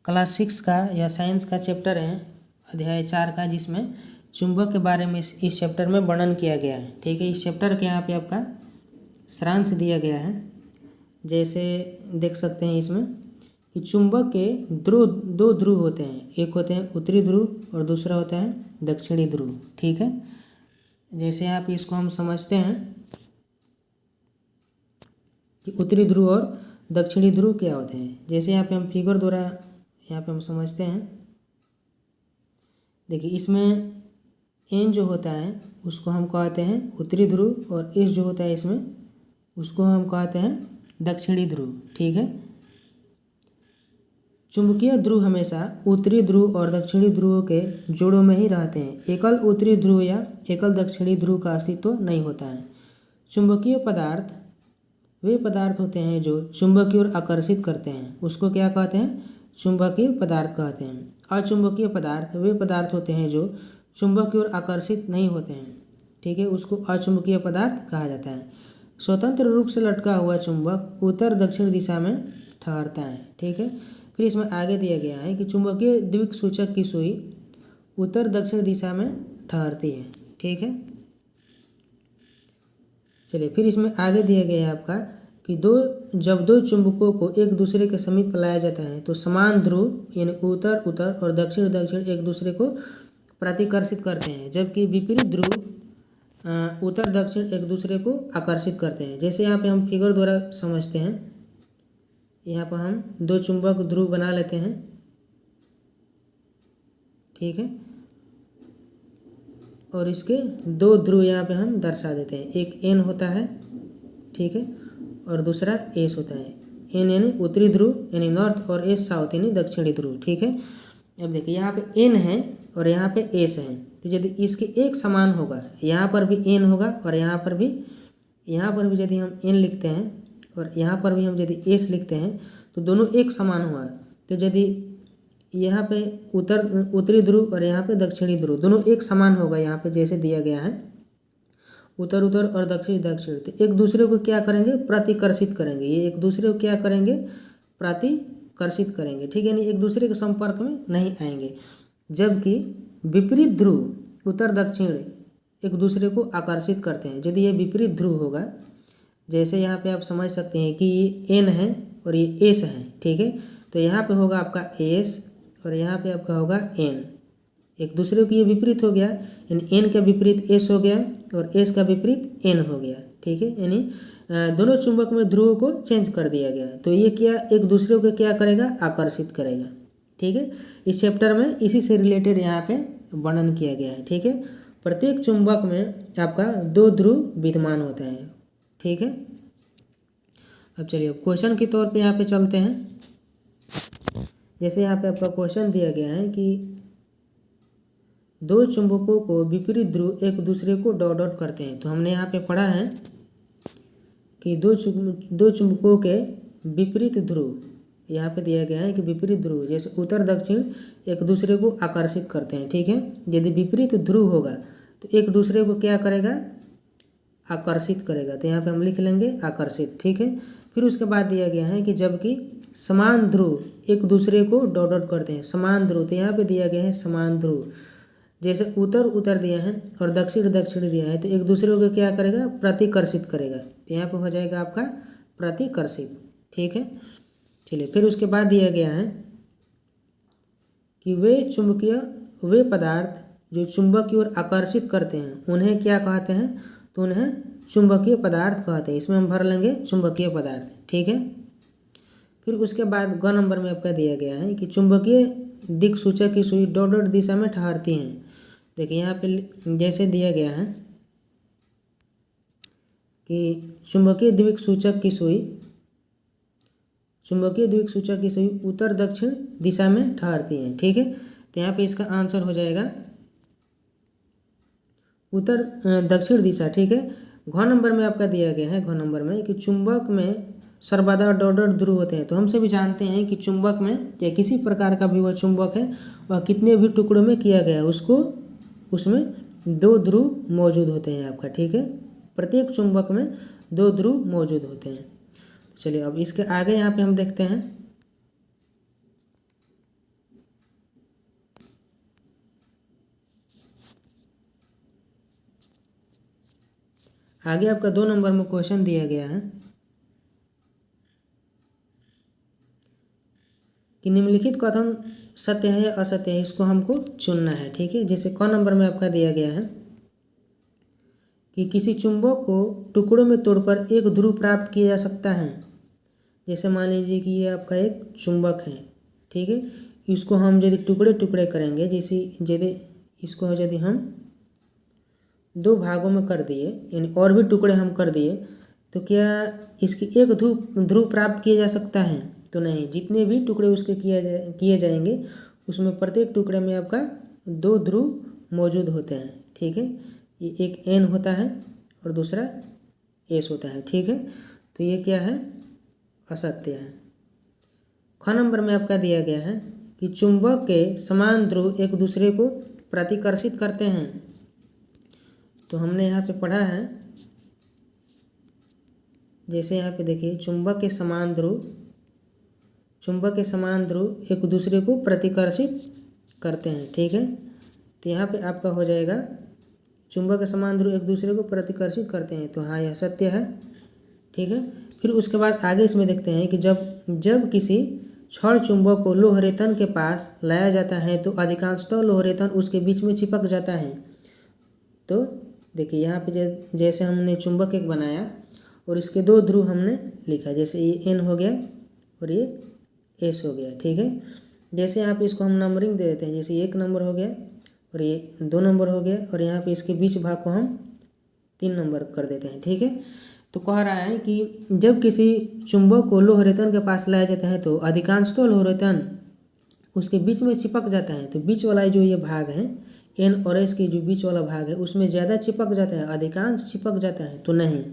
Class 6 का या science का चैप्टर है अध्याय 4 का, जिसमें चुंबक के बारे में इस चैप्टर में वर्णन किया गया है। ठीक है, इस चैप्टर के यहाँ पे आपका सारांश दिया गया है। जैसे देख सकते हैं इसमें कि चुंबक के दो ध्रुव होते हैं, एक होते हैं उत्तरी ध्रुव और दूसरा होता है दक्षिणी ध्रुव। ठीक है, जैसे आप इसको हम समझते हैं कि उत्तरी ध्रुव और दक्षिणी ध्रुव क्या होते हैं। जैसे यहाँ पे हम फिगर द्वारा यहाँ पे हम समझते हैं। देखिए, इसमें एन जो होता है उसको हम कहते हैं उत्तरी ध्रुव और एस जो होता है इसमें उसको हम कहते हैं दक्षिणी ध्रुव। ठीक है, चुंबकीय ध्रुव हमेशा उत्तरी ध्रुव और दक्षिणी ध्रुव के जोड़ों में ही रहते हैं। एकल उत्तरी ध्रुव या एकल दक्षिणी ध्रुव का अस्तित्व नहीं होता है। चुंबकीय पदार्थ वे पदार्थ होते हैं जो चुंबक की ओर आकर्षित करते हैं, उसको क्या कहते हैं? चुंबकीय पदार्थ कहते हैं। अचुंबकीय पदार्थ वे पदार्थ होते हैं जो चुंबक की ओर आकर्षित नहीं होते हैं। ठीक है, उसको अचुंबकीय पदार्थ कहा जाता है। स्वतंत्र रूप से लटका हुआ चुंबक उत्तर दक्षिण दिशा में ठहरता है। ठीक है, फिर इसमें आगे दिया गया है कि चुंबकीय द्विक सूचक की सुई उत्तर दक्षिण दिशा में ठहरती है। ठीक है, चलिए फिर इसमें आगे दिया गया है आपका कि जब दो चुंबकों को एक दूसरे के समीप लाया जाता है तो समान ध्रुव यानी उत्तर उत्तर और दक्षिण दक्षिण एक दूसरे को प्रतिकर्षित करते हैं, जबकि विपरीत ध्रुव उत्तर दक्षिण एक दूसरे को आकर्षित करते हैं। जैसे यहाँ पे हम फिगर द्वारा समझते हैं। यहाँ पर हम दो चुंबक ध्रुव बना लेते हैं। ठीक है, और इसके दो ध्रुव यहाँ पे हम दर्शा देते हैं। एक एन होता है, ठीक है, और दूसरा एस होता है। एन यानी उत्तरी ध्रुव यानी नॉर्थ और एस साउथ यानी दक्षिणी ध्रुव। ठीक है, अब देखिए यहाँ पे एन है और यहाँ पे एस है, तो यदि इसके एक समान होगा, यहाँ पर भी एन होगा और यहाँ पर भी यदि हम एन लिखते हैं और यहाँ पर भी हम यदि एस लिखते हैं तो दोनों एक समान हुआ। तो यदि यहाँ पे उत्तरी ध्रुव और यहाँ पे दक्षिणी ध्रुव दोनों एक समान होगा, यहाँ पे जैसे दिया गया है उत्तर उत्तर और दक्षिण दक्षिण, तो एक दूसरे को क्या करेंगे? प्रतिकर्षित करेंगे। ये एक दूसरे को क्या करेंगे? प्रतिकर्षित करेंगे। ठीक है, यानी एक दूसरे के संपर्क में नहीं आएंगे। जबकि विपरीत ध्रुव उत्तर दक्षिण एक दूसरे को आकर्षित करते हैं। यदि ये विपरीत ध्रुव होगा, जैसे यहाँ पे आप समझ सकते हैं कि ये एन है और ये एस है। ठीक है, तो यहाँ पे होगा आपका एस और यहाँ पे आपका होगा एन। एक दूसरे को ये विपरीत हो गया, यानी एन का विपरीत एस हो गया और एस का विपरीत एन हो गया। ठीक है, यानी दोनों चुंबक में ध्रुवों को चेंज कर दिया गया। तो ये क्या एक दूसरे को क्या करेगा? आकर्षित करेगा। ठीक है, इस चैप्टर में इसी से रिलेटेड यहाँ पे वर्णन किया गया है। ठीक है, प्रत्येक चुंबक में आपका दो ध्रुव विद्यमान होते हैं। ठीक है, अब चलिए अब क्वेश्चन के तौर पे यहाँ पे चलते हैं। जैसे यहाँ पे आपका क्वेश्चन दिया गया है कि दो चुंबकों को विपरीत ध्रुव एक दूसरे को डॉट डॉट करते हैं। तो हमने यहाँ पे पढ़ा है कि दो चुंबकों के विपरीत ध्रुव यहाँ पे दिया गया है कि विपरीत ध्रुव जैसे उत्तर दक्षिण एक दूसरे को आकर्षित करते हैं। ठीक है, यदि विपरीत ध्रुव होगा तो एक दूसरे को क्या करेगा? आकर्षित करेगा। तो यहाँ पे हम लिख लेंगे आकर्षित। ठीक है, फिर उसके बाद दिया गया है कि जबकि समान ध्रुव एक दूसरे को डॉट डॉट करते हैं। समान ध्रुव, तो यहाँ पे दिया गया है समान ध्रुव, जैसे उत्तर उत्तर दिया है और दक्षिण दक्षिण दिया है, तो एक दूसरे को क्या करेगा? प्रतिकर्षित करेगा। तो यहाँ पे हो जाएगा आपका प्रतिकर्षित। ठीक है, चलिए फिर उसके बाद दिया गया है कि वे पदार्थ जो चुंबक की ओर आकर्षित करते हैं उन्हें क्या कहते हैं? तो उन्हें चुंबकीय पदार्थ कहते हैं। इसमें हम भर लेंगे चुंबकीय पदार्थ। ठीक है, फिर उसके बाद ग नंबर में आपका दिया गया है कि चुंबकीय दिक् सूचक की सुई डॉट डॉट दिशा में ठहरती हैं। देखिए यहाँ पे जैसे दिया गया है कि चुंबकीय द्विक सूचक की सुई उत्तर दक्षिण दिशा में ठहरती हैं। ठीक है, तो यहाँ पे इसका आंसर हो जाएगा उत्तर दक्षिण दिशा। ठीक है, घ नंबर में आपका दिया गया है, घ नंबर में कि चुंबक में सर्वदा डॉट डॉट ध्रुव होते हैं। तो हम सभी जानते हैं कि चुंबक में या किसी प्रकार का भी वह चुंबक है वह कितने भी टुकड़ों में किया गया है उसमें दो ध्रुव मौजूद होते हैं आपका। ठीक है, प्रत्येक चुंबक में दो ध्रुव मौजूद होते हैं। चलिए अब इसके आगे यहाँ पे हम देखते हैं आगे आपका 2 नंबर में क्वेश्चन दिया गया है कि निम्नलिखित कथन सत्य है या असत्य है, इसको हमको चुनना है। ठीक है, जैसे क नंबर में आपका दिया गया है कि किसी चुंबक को टुकड़ों में तोड़कर एक ध्रुव प्राप्त किया जा सकता है। जैसे मान लीजिए कि ये आपका एक चुंबक है, ठीक है, इसको हम यदि टुकड़े टुकड़े करेंगे, जैसे यदि इसको यदि हम 2 भागों में कर दिए, यानी और भी टुकड़े हम कर दिए, तो क्या इसकी एक ध्रुव प्राप्त किया जा सकता है? तो नहीं, जितने भी टुकड़े उसके किए जाएंगे उसमें प्रत्येक टुकड़े में आपका 2 ध्रुव मौजूद होते हैं। ठीक है, ये एक एन होता है और दूसरा एस होता है। ठीक है, तो ये क्या है? असत्य है। ख नंबर में आपका दिया गया है कि चुंबक के समान ध्रुव एक दूसरे को प्रतिकर्षित करते हैं। तो हमने यहाँ पे पढ़ा है, जैसे यहाँ पे देखिए चुंबक के समान ध्रुव एक दूसरे को प्रतिकर्षित करते हैं। ठीक है, तो यहाँ पे आपका हो जाएगा चुंबक के समान ध्रुव एक दूसरे को प्रतिकर्षित करते हैं, तो हाँ यह सत्य है। ठीक है, फिर उसके बाद आगे इसमें देखते हैं कि जब किसी छड़ चुंबक को लोह रेतन के पास लाया जाता है तो अधिकांशतः लोह रेतन उसके बीच में चिपक जाता है। तो देखिए यहाँ पे जैसे हमने चुंबक एक बनाया और इसके 2 ध्रुव हमने लिखा, जैसे ये एन हो गया और ये एस हो गया। ठीक है, जैसे यहाँ पे इसको हम नंबरिंग दे देते हैं, जैसे 1 नंबर हो गया और ये 2 नंबर हो गया और यहाँ पे इसके बीच भाग को हम 3 नंबर कर देते हैं। ठीक है, तो कह रहा है कि जब किसी चुंबक को लोह रेतन के पास लाया जाता है तो अधिकांशतः लोह रेतन उसके बीच में चिपक जाता है। तो बीच वाला जो ये भाग है एन और एस की जो बीच वाला भाग है उसमें ज़्यादा चिपक जाता है, अधिकांश चिपक जाता है। तो नहीं,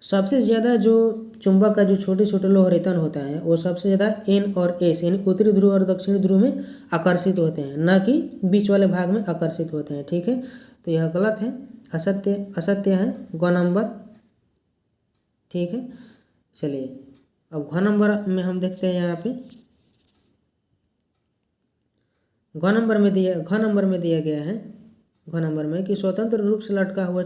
सबसे ज़्यादा जो चुंबक का जो छोटे छोटे लोह रेतन होता है वो सबसे ज़्यादा एन और एस यानी उत्तरी ध्रुव और दक्षिणी ध्रुव में आकर्षित होते हैं, न कि बीच वाले भाग में आकर्षित होते हैं। ठीक है, तो यह गलत है, असत्य है ग नंबर। ठीक है, चलिए अब घ नंबर में हम देखते हैं। यहाँ पे घ नंबर में दिया गया है, घ नंबर में कि स्वतंत्र रूप से लटका हुआ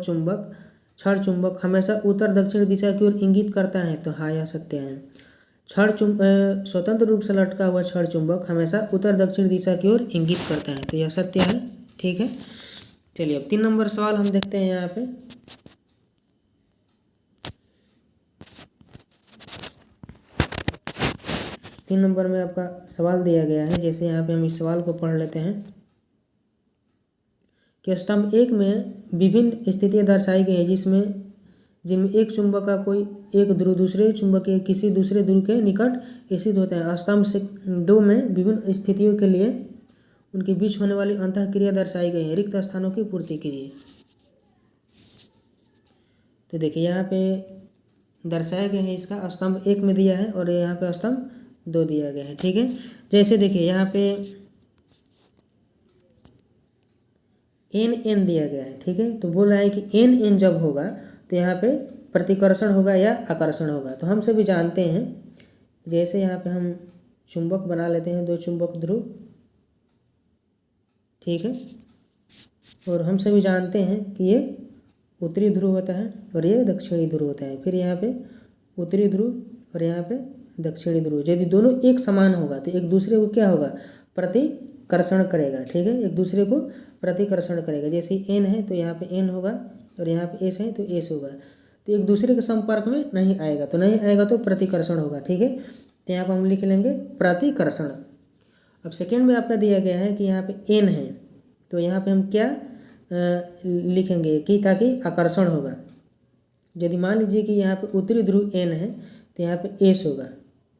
छड़ चुंबक हमेशा उत्तर दक्षिण दिशा की ओर इंगित करता है। तो हाँ यह सत्य है। स्वतंत्र रूप से लटका हुआ छड़ चुंबक हमेशा उत्तर दक्षिण दिशा की ओर इंगित करता है, तो यह सत्य है। ठीक है, चलिए अब 3 नंबर सवाल हम देखते हैं। यहाँ पे 3 नंबर में आपका सवाल दिया गया है, जैसे यहाँ पे हम इस सवाल को पढ़ लेते हैं कि स्तंभ 1 में विभिन्न स्थितियाँ दर्शाई गई है जिनमें एक चुंबक का कोई एक ध्रुव दूसरे चुंबक के किसी दूसरे ध्रुव के निकट स्थित होता है। स्तंभ 2 में विभिन्न स्थितियों के लिए उनके बीच होने वाली अंतःक्रिया दर्शाई गई है। रिक्त स्थानों की पूर्ति कीजिए। तो देखिए यहाँ पे दर्शाया गया है, इसका स्तंभ 1 में दिया है और यहाँ पे स्तंभ 2 दिया गया है। ठीक है, जैसे देखिए यहाँ पे एन दिया गया है। ठीक है, तो बोल रहा है कि एन जब होगा तो यहाँ पे प्रतिकर्षण होगा या आकर्षण होगा। तो हम सभी जानते हैं, जैसे यहाँ पे हम चुंबक बना लेते हैं 2 चुंबक ध्रुव। ठीक है, और हम सभी जानते हैं कि ये उत्तरी ध्रुव होता है और ये दक्षिणी ध्रुव होता है। फिर यहाँ पे उत्तरी ध्रुव और यहाँ पे दक्षिणी ध्रुव, यदि दोनों एक समान होगा तो एक दूसरे को क्या होगा? प्रतिकर्षण करेगा। ठीक है, एक दूसरे को प्रतिकर्षण करेगा। जैसे एन है तो यहाँ पे एन होगा और यहाँ पे एस है तो एस होगा, तो एक दूसरे के संपर्क में नहीं आएगा, तो नहीं आएगा तो प्रतिकर्षण होगा। ठीक है, तो यहाँ पर हम लिख लेंगे प्रतिकर्षण। अब सेकेंड में आपका दिया गया है कि यहाँ पे एन है, तो यहाँ पे हम क्या लिखेंगे कि ताकि आकर्षण होगा। यदि मान लीजिए कि यहाँ पे उत्तरी ध्रुव एन है तो यहाँ पे एस होगा।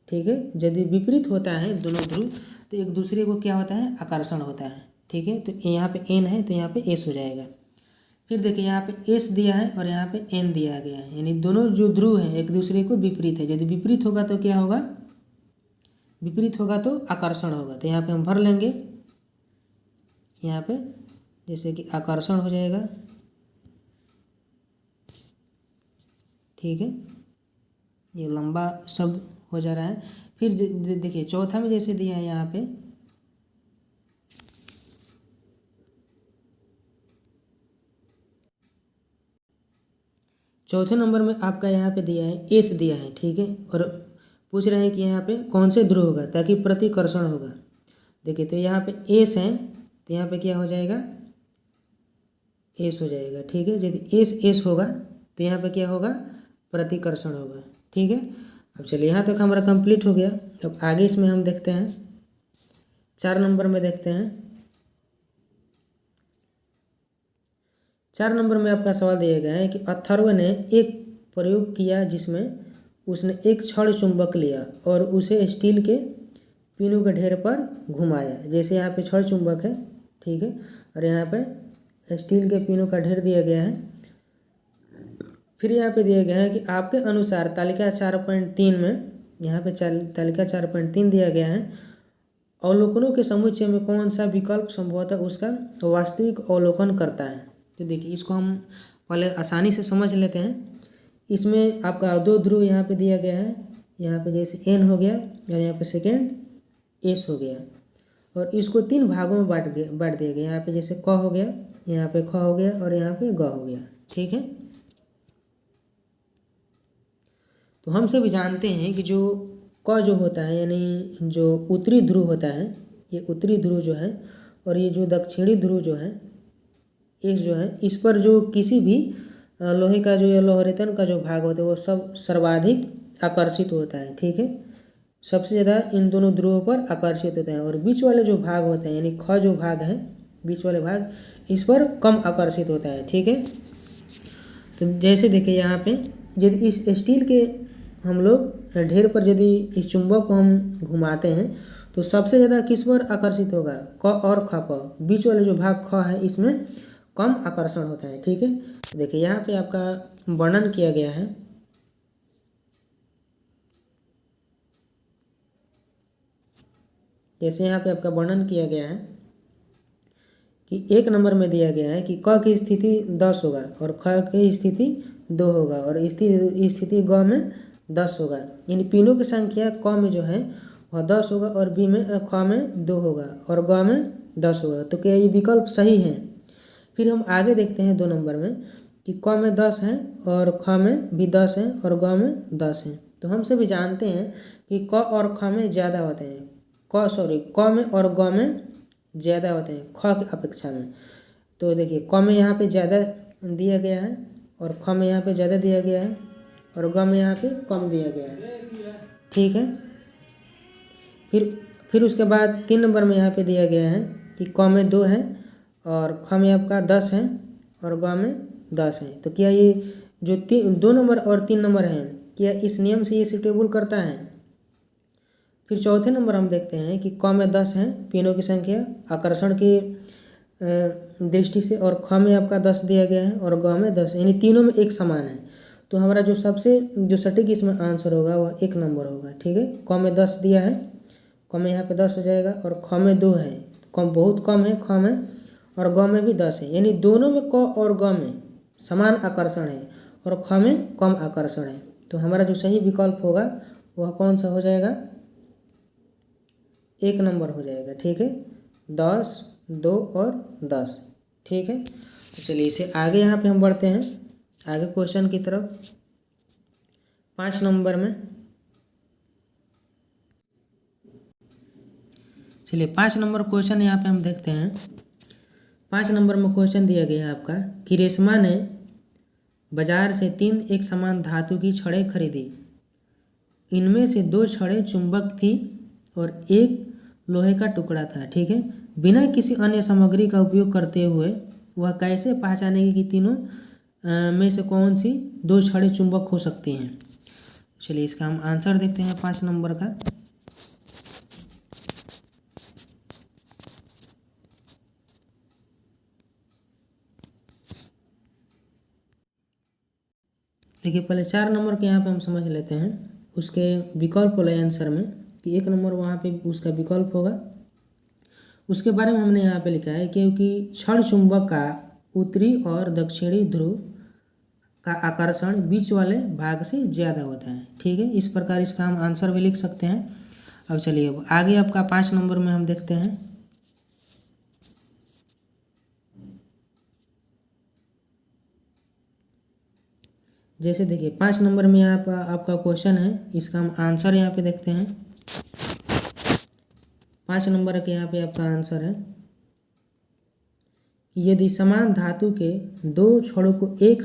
ठीक है, यदि विपरीत होता है दोनों ध्रुव तो एक दूसरे को क्या होता है? आकर्षण होता है। ठीक है, तो यहाँ पे एन है तो यहाँ पे एस हो जाएगा। फिर देखिए यहाँ पे एस दिया है और यहाँ पे एन दिया गया है, यानी दोनों जो ध्रुव हैं एक दूसरे को विपरीत है। यदि विपरीत होगा तो क्या होगा? विपरीत होगा तो आकर्षण होगा। तो यहाँ पे हम भर लेंगे, यहाँ पे जैसे कि आकर्षण हो जाएगा। ठीक है, ये लंबा शब्द हो जा रहा है। फिर देखिए चौथा में जैसे दिया है यहाँ पे चौथे नंबर में आपका यहाँ पे दिया है एस दिया है, ठीक है, और पूछ रहे हैं कि यहाँ पे कौन से ध्रुव होगा ताकि प्रतिकर्षण होगा। देखिए तो यहाँ पे एस है तो यहाँ पे क्या हो जाएगा, एस हो जाएगा, ठीक है। यदि एस एस होगा तो यहाँ पे क्या होगा, प्रतिकर्षण होगा, ठीक है। अब चलिए यहाँ तक हमारा कंप्लीट हो गया। अब आगे इसमें हम देखते हैं 4 नंबर में देखते हैं। 4 नंबर में आपका सवाल दिया गया है कि अथर्व ने एक प्रयोग किया जिसमें उसने एक छड़ चुंबक लिया और उसे स्टील के पिनों के ढेर पर घुमाया। जैसे यहाँ पे छड़ चुंबक है, ठीक है, और यहाँ पे स्टील के पिनों का ढेर दिया गया है। फिर यहाँ पे दिया गया है कि आपके अनुसार तालिका 4.3 में, यहाँ पे तालिका 4.3 दिया गया है, अवलोकनों के समुच्चय में कौन सा विकल्प संभवतः उसका वास्तविक अवलोकन करता है। तो देखिए इसको हम पहले आसानी से समझ लेते हैं। इसमें आपका 2 ध्रुव यहाँ पे दिया गया है, यहाँ पे जैसे एन हो गया और यहाँ पे सेकेंड एस हो गया, और इसको 3 भागों में बांट दिया गया। यहाँ पे जैसे क हो गया, यहाँ पे ख हो गया और यहाँ पे ग हो गया, ठीक है। तो हम सब जानते हैं कि जो क जो होता है यानी जो उत्तरी ध्रुव होता है, ये उत्तरी ध्रुव जो है, और ये जो दक्षिणी ध्रुव जो है एस जो है, इस पर जो किसी भी लोहे का जो या लोहरेतन का जो भाग होता है वो सब सर्वाधिक आकर्षित होता है, ठीक है। सबसे ज़्यादा इन दोनों ध्रुवों पर आकर्षित होते हैं, और बीच वाले जो भाग होते हैं यानी ख जो भाग है, बीच वाले भाग, इस पर कम आकर्षित होता है, ठीक है। तो जैसे देखिए यहाँ पे यदि इस स्टील के हम लोग ढेर पर यदि इस चुंबक को हम घुमाते हैं तो सबसे ज़्यादा किस पर आकर्षित होगा, क और ख पर। बीच वाले जो भाग ख है इसमें कम आकर्षण होता है, ठीक है। तो देखिए यहाँ पे आपका वर्णन किया गया है। जैसे यहाँ पे आपका वर्णन किया गया है कि 1 नंबर में दिया गया है कि क की स्थिति 10 होगा और ख की स्थिति 2 होगा और स्थिति ग में 10 होगा। यानी तीनों की संख्या क में जो है वह 10 होगा और बी में ख में 2 होगा और ग में 10 होगा। तो क्या ये विकल्प सही है। फिर हम आगे देखते हैं 2 नंबर में कि क में 10 है और ख में भी 10 है और ग में 10 है। तो हम सभी जानते हैं कि क और ख में ज़्यादा होते हैं, क में और ग में ज़्यादा होते हैं ख की अपेक्षा में। तो देखिए क में यहाँ पे ज़्यादा दिया गया है और ख में यहाँ पे ज़्यादा दिया गया है और ग में यहाँ पे कम दिया गया है, ठीक है। फिर उसके बाद 3 नंबर में यहाँ पे दिया गया है कि क में 2 है और ख में आपका 10 है और ग में 10 है। तो क्या ये जो 2 नंबर और 3 नंबर हैं, क्या इस नियम से ये सूटेबल करता है। फिर चौथे नंबर हम देखते हैं कि क में 10 है पिनों की संख्या आकर्षण की दृष्टि से, और ख में आपका 10 दिया गया है और ग में 10, यानी तीनों में एक समान है। तो हमारा जो सटीक इसमें आंसर होगा वह 1 नंबर होगा, ठीक है। क में 10 दिया है, क में यहाँ पे 10 हो जाएगा और ख में 2 है, कम बहुत कम है ख में, और ग में भी 10 है, यानी दोनों में क और ग में समान आकर्षण है और ख में कम आकर्षण है। तो हमारा जो सही विकल्प होगा वह कौन सा हो जाएगा, 1 नंबर हो जाएगा, ठीक है। 10, 2 और 10, ठीक है। तो चलिए इसे आगे यहाँ पे हम बढ़ते हैं आगे क्वेश्चन की तरफ। 5 नंबर में चलिए 5 नंबर क्वेश्चन यहाँ पे हम देखते हैं। 5 नंबर में क्वेश्चन दिया गया है आपका कि रेशमा ने बाजार से 3 एक समान धातु की छड़ें खरीदी। इनमें से 2 छड़ें चुंबक थी और एक लोहे का टुकड़ा था, ठीक है। बिना किसी अन्य सामग्री का उपयोग करते हुए वह कैसे पहचानेगी कि तीनों में से कौन सी 2 छड़ें चुंबक हो सकती हैं। चलिए इसका हम आंसर देखते हैं 5 नंबर का। देखिए पहले 4 नंबर के यहाँ पे हम समझ लेते हैं उसके विकल्प वाले आंसर में कि 1 नंबर वहाँ पे उसका विकल्प होगा। उसके बारे में हमने यहाँ पे लिखा है क्योंकि क्षण चुंबक का उत्तरी और दक्षिणी ध्रुव का आकर्षण बीच वाले भाग से ज़्यादा होता है, ठीक है। इस प्रकार इसका हम आंसर भी लिख सकते हैं। अब चलिए अब आगे आपका 5 नंबर में हम देखते हैं। जैसे देखिए 5 नंबर में आपका क्वेश्चन है, इसका हम आंसर यहाँ पे देखते हैं। 5 नंबर के यहाँ पे आपका आंसर है कि यदि समान धातु के दो छड़ों को एक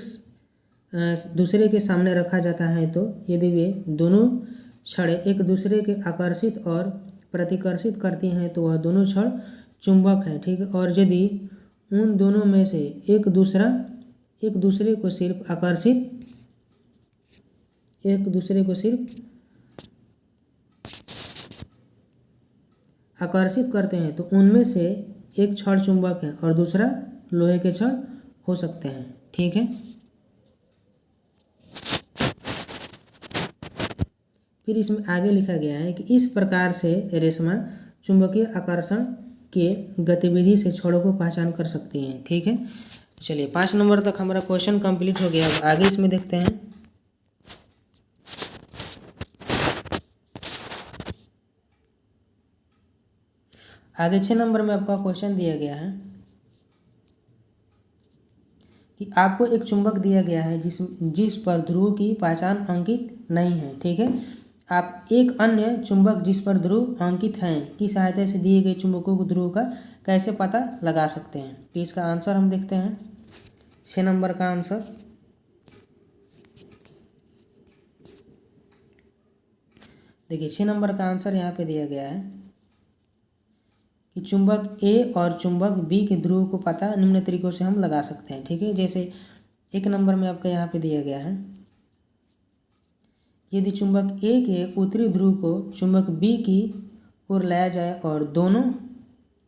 दूसरे के सामने रखा जाता है, तो यदि वे दोनों छड़ें एक दूसरे के आकर्षित और प्रतिकर्षित करती हैं तो वह दोनों छड़ चुंबक हैं, ठीक है। और यदि उन दोनों में से एक दूसरे को सिर्फ आकर्षित करते हैं तो उनमें से एक छड़ चुंबक है और दूसरा लोहे के छड़ हो सकते हैं, ठीक है। फिर इसमें आगे लिखा गया है कि इस प्रकार से रेशमा चुंबकीय आकर्षण के गतिविधि से छड़ों को पहचान कर सकती हैं, ठीक है। चलिए 5 नंबर तक हमारा क्वेश्चन कंप्लीट हो गया। अब आगे इसमें देखते हैं। आगे 6 नंबर में आपका क्वेश्चन दिया गया है कि आपको एक चुंबक दिया गया है जिस पर ध्रुव की पहचान अंकित नहीं है, ठीक है। आप एक अन्य चुंबक जिस पर ध्रुव अंकित हैं की सहायता से दिए गए चुंबकों को ध्रुव का कैसे पता लगा सकते हैं। तो इसका आंसर हम देखते हैं। 6 नंबर का आंसर देखिए, 6 नंबर का आंसर यहाँ पे दिया गया है कि चुंबक ए और चुंबक बी के ध्रुव को पता निम्न तरीकों से हम लगा सकते हैं, ठीक है। जैसे 1 नंबर में आपका यहाँ पे दिया गया है, यदि चुंबक ए के उत्तरी ध्रुव को चुंबक बी की ओर लाया जाए और दोनों,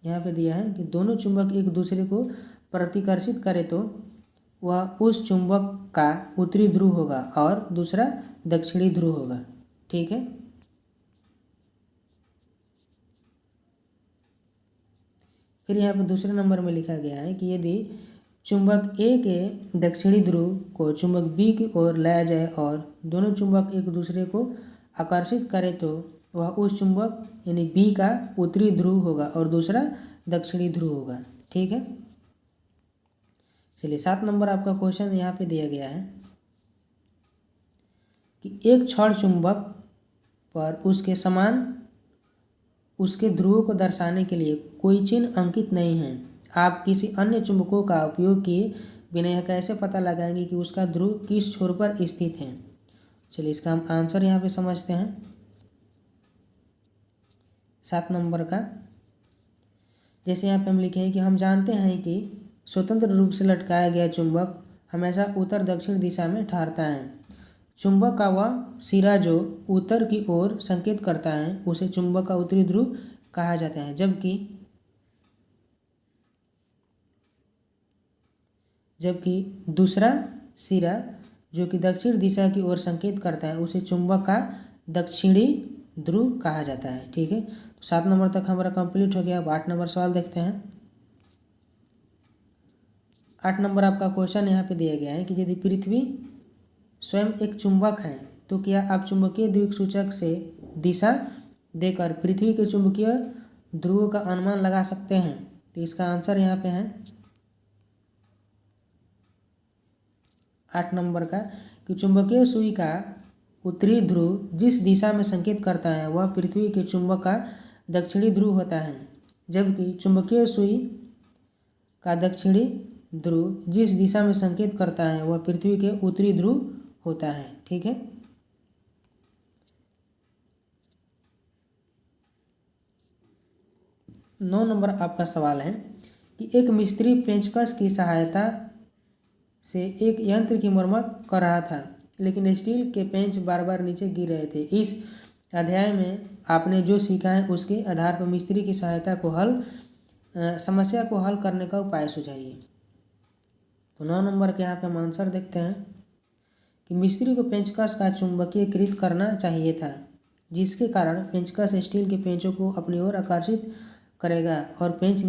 यहाँ पे दिया है कि दोनों चुंबक एक दूसरे को प्रतिकर्षित करे तो वह उस चुंबक का उत्तरी ध्रुव होगा और दूसरा दक्षिणी ध्रुव होगा, ठीक है। फिर यहाँ पे दूसरे नंबर में लिखा गया है कि यदि चुंबक ए के दक्षिणी ध्रुव को चुंबक बी की ओर लाया जाए और दोनों चुंबक एक दूसरे को आकर्षित करे तो वह उस चुंबक यानी बी का उत्तरी ध्रुव होगा और दूसरा दक्षिणी ध्रुव होगा, ठीक है। चलिए 7 नंबर आपका क्वेश्चन यहाँ पे दिया गया है कि एक छड़ चुंबक पर उसके ध्रुवों को दर्शाने के लिए कोई चिन्ह अंकित नहीं है। आप किसी अन्य चुंबकों का उपयोग किए बिना यह कैसे पता लगाएंगे कि उसका ध्रुव किस छोर पर स्थित है। चलिए इसका हम आंसर यहाँ पे समझते हैं। 7 नंबर का जैसे यहाँ पे हम लिखे हैं कि हम जानते हैं कि स्वतंत्र रूप से लटकाया गया चुंबक हमेशा उत्तर दक्षिण दिशा में ठहरता है। चुंबक का वह सिरा जो उत्तर की ओर संकेत करता है उसे चुंबक का उत्तरी ध्रुव कहा जाता है, जबकि दूसरा सिरा जो कि दक्षिण दिशा की ओर संकेत करता है उसे चुंबक का दक्षिणी ध्रुव कहा जाता है, ठीक है। तो 7 नंबर तक हमारा कंप्लीट हो गया। अब 8 नंबर सवाल देखते हैं। 8 नंबर आपका क्वेश्चन यहाँ पे दिया गया है कि यदि पृथ्वी स्वयं एक चुंबक है तो क्या आप चुंबकीय द्विसूचक से दिशा देकर पृथ्वी के चुंबकीय ध्रुवों का अनुमान लगा सकते हैं। तो इसका आंसर यहाँ पे है 8 नंबर का कि चुंबकीय सुई का उत्तरी ध्रुव जिस दिशा में संकेत करता है वह पृथ्वी के चुंबक का दक्षिणी ध्रुव होता है, जबकि चुंबकीय सुई का दक्षिणी ध्रुव जिस दिशा में संकेत करता है वह पृथ्वी के उत्तरी ध्रुव होता है, ठीक है। नौ नंबर आपका सवाल है कि एक मिस्त्री पेंचकस की सहायता से एक यंत्र की मरम्मत कर रहा था, लेकिन स्टील के पेंच बार बार नीचे गिर रहे थे। इस अध्याय में आपने जो सीखा है उसके आधार पर मिस्त्री की समस्या को हल करने का उपाय सुझाइए। तो 9 नंबर के यहाँ पे हम आंसर देखते हैं कि मिस्त्री को पेंचकस का चुंबकीयकृत करना चाहिए था, जिसके कारण पेंचकस स्टील के पेंचों को अपनी ओर आकर्षित करेगा और पेंच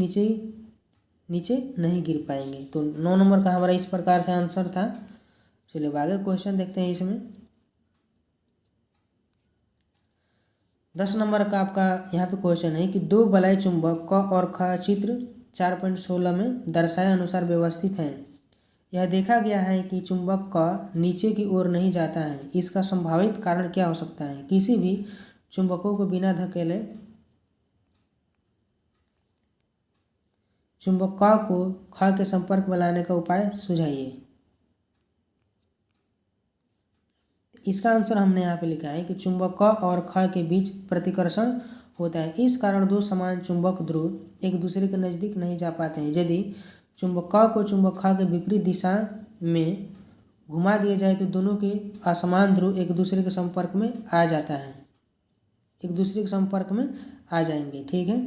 नीचे नहीं गिर पाएंगे। तो 9 नंबर का हमारा इस प्रकार से आंसर था। चलिए आगे क्वेश्चन देखते हैं। इसमें 10 नंबर का आपका यहाँ पे क्वेश्चन है कि दो बलय चुंबक क और ख चित्र 4.16 में दर्शाए अनुसार व्यवस्थित हैं। यह देखा गया है कि चुंबक का नीचे की ओर नहीं जाता है। इसका संभावित कारण क्या हो सकता है? किसी भी चुंबकों को बिना धकेले चुंबक को ख के संपर्क में लाने का उपाय सुझाइए। इसका आंसर हमने यहाँ पे लिखा है कि चुंबक क और ख के बीच प्रतिकर्षण होता है। इस कारण दो समान चुंबक ध्रुव एक दूसरे के नज़दीक नहीं जा पाते हैं। यदि चुंबक क को चुंबक ख के विपरीत दिशा में घुमा दिया जाए तो दोनों के असमान ध्रुव एक दूसरे के संपर्क में आ जाता है, एक दूसरे के संपर्क में आ जाएंगे। ठीक है,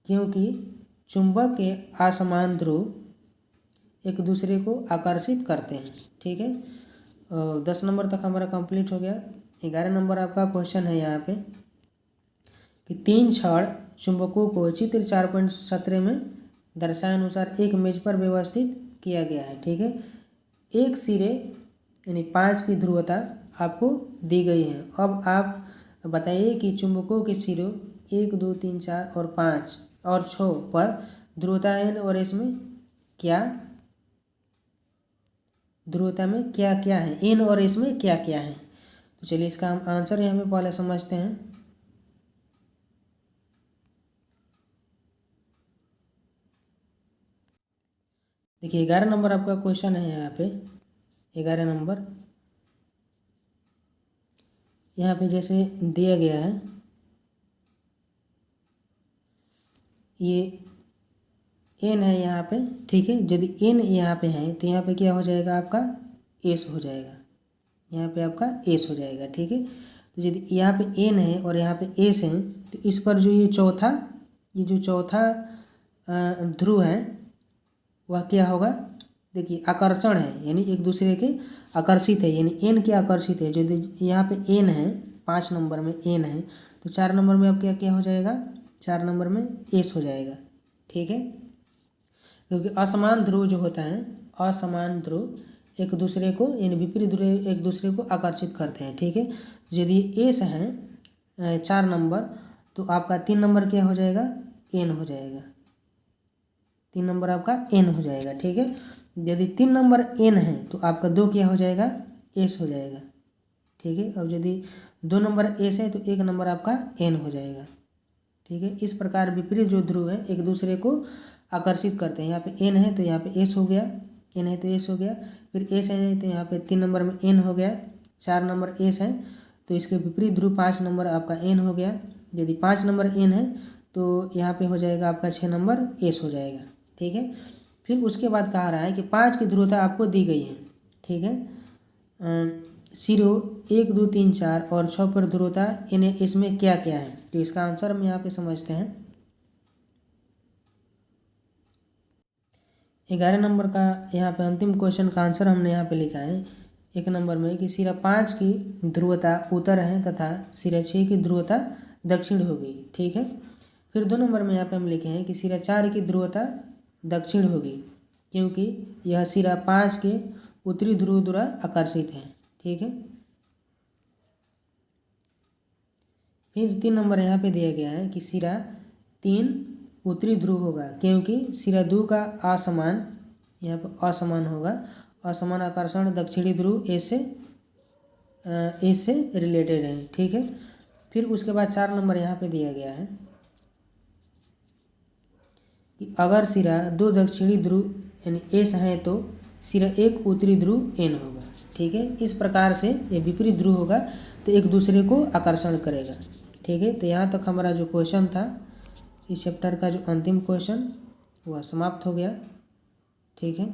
क्योंकि चुंबक के असमान ध्रुव एक दूसरे को आकर्षित करते हैं। ठीक है, 10 नंबर तक हमारा कंप्लीट हो गया। 11 नंबर आपका क्वेश्चन है यहाँ पे कि 3 छड़ चुंबकों को चित्र 4.17 में दर्शाए अनुसार एक मेज पर व्यवस्थित किया गया है। ठीक है, एक सिरे यानी 5 की ध्रुवता आपको दी गई है। अब आप बताइए कि चुंबकों के सिरों 1, 2, 3, 4 और 5 और 6 पर ध्रुवता n और s में क्या है, n और s में क्या क्या है। तो चलिए इसका हम आंसर यहाँ पे पहले समझते हैं। देखिए 11 नंबर आपका क्वेश्चन है यहाँ पे। 11 नंबर यहाँ पे जैसे दिया गया है, ये n है यहाँ पे। ठीक है, यदि n यहाँ पे है तो यहाँ पे क्या हो जाएगा, आपका s हो जाएगा। यहाँ पे आपका s हो जाएगा। ठीक है, तो यदि यहाँ पे n है और यहाँ पे s है तो इस पर जो ये जो चौथा ध्रुव है वह क्या होगा, देखिए आकर्षण है, यानी एक दूसरे के आकर्षित है, यानी n के आकर्षित है। यदि यहाँ पे n है, 5 नंबर में n है तो 4 नंबर में अब क्या हो जाएगा, 4 नंबर में s हो जाएगा। ठीक है, क्योंकि असमान ध्रुव जो होता है, असमान ध्रुव एक दूसरे को यानी विपरीत ध्रुव एक दूसरे को आकर्षित करते हैं। ठीक है, यदि s है 4 नंबर तो आपका 3 नंबर क्या हो जाएगा, n हो जाएगा। 3 नंबर आपका n हो जाएगा। ठीक है, यदि 3 नंबर n है तो आपका 2 क्या हो जाएगा, s हो जाएगा। ठीक है, अब यदि 2 नंबर s है तो 1 नंबर आपका n हो जाएगा। ठीक है, इस प्रकार विपरीत जो ध्रुव है एक दूसरे को आकर्षित करते हैं। यहाँ पे n है तो यहाँ पे s हो गया, n है तो s हो गया, फिर s है तो यहाँ पे 3 नंबर में n हो गया, 4 नंबर s है तो इसके विपरीत ध्रुव 5 नंबर आपका n हो गया। यदि 5 नंबर n है तो यहाँ पे हो जाएगा आपका 6 नंबर s हो जाएगा। ठीक है, फिर उसके बाद कहा रहा है कि 5 की ध्रुवता आपको दी गई है। ठीक है, सिरों 1, 2, 3, 4 और 6 पर ध्रुवता इन्हें इसमें क्या क्या है। तो इसका आंसर हम यहाँ पे समझते हैं। 11 नंबर का यहाँ पे अंतिम क्वेश्चन का आंसर हमने यहाँ पे लिखा है 1 नंबर में कि सिरा 5 की ध्रुवता उत्तर है तथा सिरा 6 की ध्रुवता दक्षिण होगी। ठीक है, फिर 2 नंबर में यहाँ पे हम लिखे हैं कि सिरा 4 की ध्रुवता दक्षिण होगी क्योंकि यह सिरा 5 के उत्तरी ध्रुव द्वारा आकर्षित है। ठीक है, फिर 3 नंबर यहाँ पे दिया गया है कि सिरा 3 उत्तरी ध्रुव होगा क्योंकि सिरा 2 का असमान, यहाँ पर असमान होगा, असमान आकर्षण दक्षिणी ध्रुव ए से रिलेटेड है। ठीक है, फिर उसके बाद 4 नंबर यहाँ पे दिया गया है कि अगर सिरा 2 दक्षिणी ध्रुव यानी एस है तो सिरा 1 उत्तरी ध्रुव एन होगा। ठीक है, इस प्रकार से ये विपरीत ध्रुव होगा तो एक दूसरे को आकर्षण करेगा। ठीक है, तो यहाँ तक हमारा जो क्वेश्चन था, इस चैप्टर का जो अंतिम क्वेश्चन वह समाप्त हो गया। ठीक है।